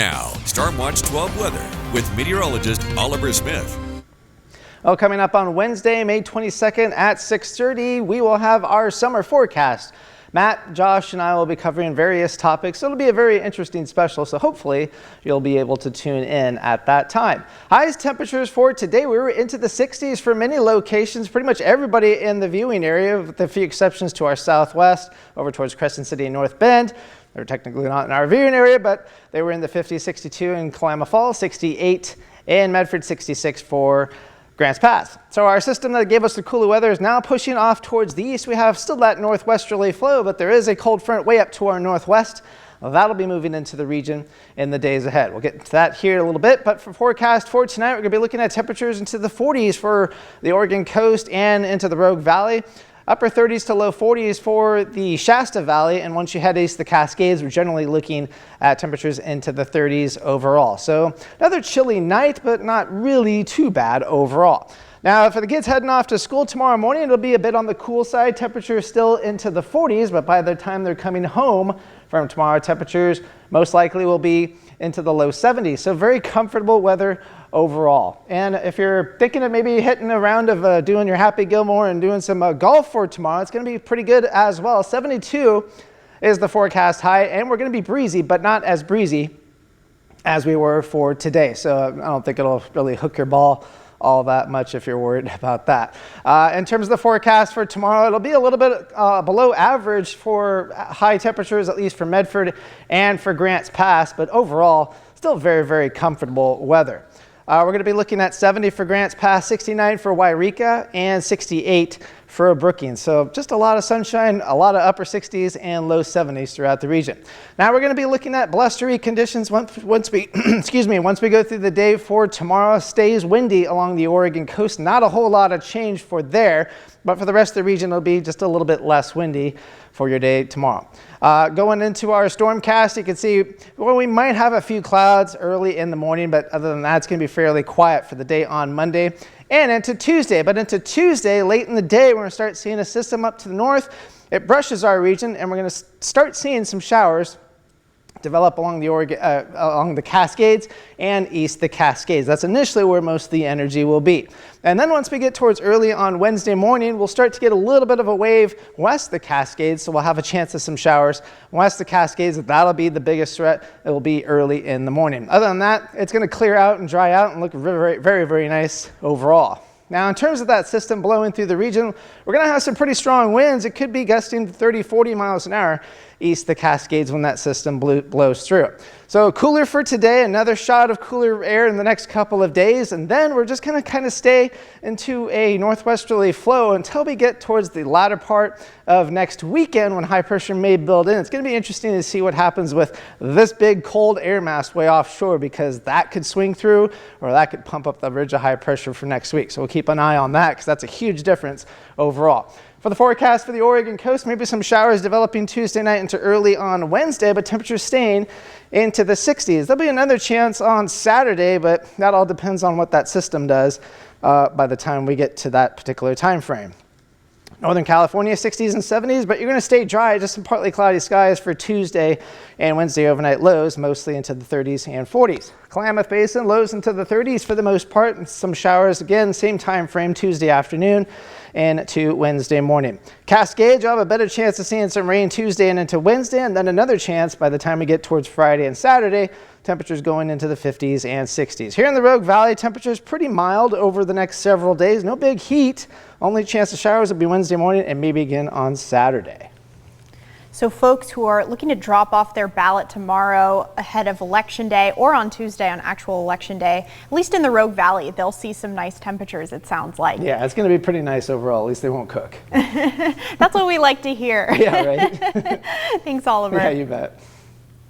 Now, Storm Watch 12 weather with meteorologist Oliver Smith. Well, coming up on Wednesday, May 22nd at 6:30, we will have our summer forecast. Matt, Josh, and I will be covering various topics. It'll be a very interesting special, so hopefully you'll be able to tune in at that time. Highest temperatures for today, we were into the 60s for many locations. Pretty much everybody in the viewing area, with a few exceptions to our southwest, over towards Crescent City and North Bend. They're technically not in our viewing area, but they were in the 50s, 62 in Kalama Falls, 68 in Medford, 66 for Grants Pass. So our system that gave us the cooler weather is now pushing off towards the east. We have still that northwesterly flow, but there is a cold front way up to our northwest. Well, that'll be moving into the region in the days ahead. We'll get to that here in a little bit, but for forecast for tonight, we're going to be looking at temperatures into the 40s for the Oregon coast and into the Rogue Valley. Upper 30s to low 40s for the Shasta Valley, and once you head east the Cascades, we're generally looking at temperatures into the 30s overall. So another chilly night, but not really too bad overall. Now, for the kids heading off to school tomorrow morning, it'll be a bit on the cool side. Temperatures still into the 40s, but by the time they're coming home from tomorrow, temperatures most likely will be into the low 70s. So very comfortable weather overall. And if you're thinking of maybe hitting a round of doing your Happy Gilmore and doing some golf for tomorrow, it's going to be pretty good as well. 72 is the forecast high, and we're going to be breezy, but not as breezy as we were for today. So I don't think it'll really hook your ball all that much if you're worried about that. In terms of the forecast for tomorrow, it'll be a little bit below average for high temperatures, at least for Medford and for Grants Pass, but overall, still very, very comfortable weather. We're going to be looking at 70 for Grants Pass, 69 for Wairika, and 68 for Brookings. So just a lot of sunshine, a lot of upper 60s and low 70s throughout the region. Now we're going to be looking at blustery conditions once we once we go through the day for tomorrow. Stays windy along the Oregon coast. Not a whole lot of change for there, but for the rest of the region, it'll be just a little bit less windy for your day tomorrow. Going into our stormcast, you can see, well, we might have a few clouds early in the morning, but other than that, it's going to be fairly quiet for the day on Monday and into Tuesday. But into Tuesday, late in the day, we're going to start seeing a system up to the north. It brushes our region, and we're going to start seeing some showers develop along the Cascades and east the Cascades. That's initially where most of the energy will be. And then once we get towards early on Wednesday morning, we'll start to get a little bit of a wave west of the Cascades, so we'll have a chance of some showers west of the Cascades. That'll be the biggest threat. It will be early in the morning. Other than that, it's going to clear out and dry out and look very, very, very nice overall. Now, in terms of that system blowing through the region, we're going to have some pretty strong winds. It could be gusting 30, 40 miles an hour east the Cascades when that system blows through. So cooler for today, another shot of cooler air in the next couple of days, and then we're just going to kind of stay into a northwesterly flow until we get towards the latter part of next weekend when high pressure may build in. It's going to be interesting to see what happens with this big cold air mass way offshore, because that could swing through or that could pump up the ridge of high pressure for next week. So we'll keep an eye on that because that's a huge difference overall. For the forecast for the Oregon coast, maybe some showers developing Tuesday night into early on Wednesday, but temperatures staying into the 60s. There'll be another chance on Saturday, but that all depends on what that system does by the time we get to that particular time frame. Northern California, 60s and 70s, but you're going to stay dry, just some partly cloudy skies for Tuesday and Wednesday overnight lows, mostly into the 30s and 40s. Klamath Basin, lows into the 30s for the most part, and some showers again, same time frame, Tuesday afternoon and to Wednesday morning. Cascades, you'll have a better chance of seeing some rain Tuesday and into Wednesday, and then another chance by the time we get towards Friday and Saturday, temperatures going into the 50s and 60s. Here in the Rogue Valley, temperatures pretty mild over the next several days. No big heat. Only chance of showers will be Wednesday morning and maybe again on Saturday. So folks who are looking to drop off their ballot tomorrow ahead of Election Day or on Tuesday on actual Election Day, at least in the Rogue Valley, they'll see some nice temperatures, it sounds like. Yeah, it's going to be pretty nice overall. At least they won't cook. That's what we like to hear. Yeah, right? Thanks, Oliver. Yeah, you bet.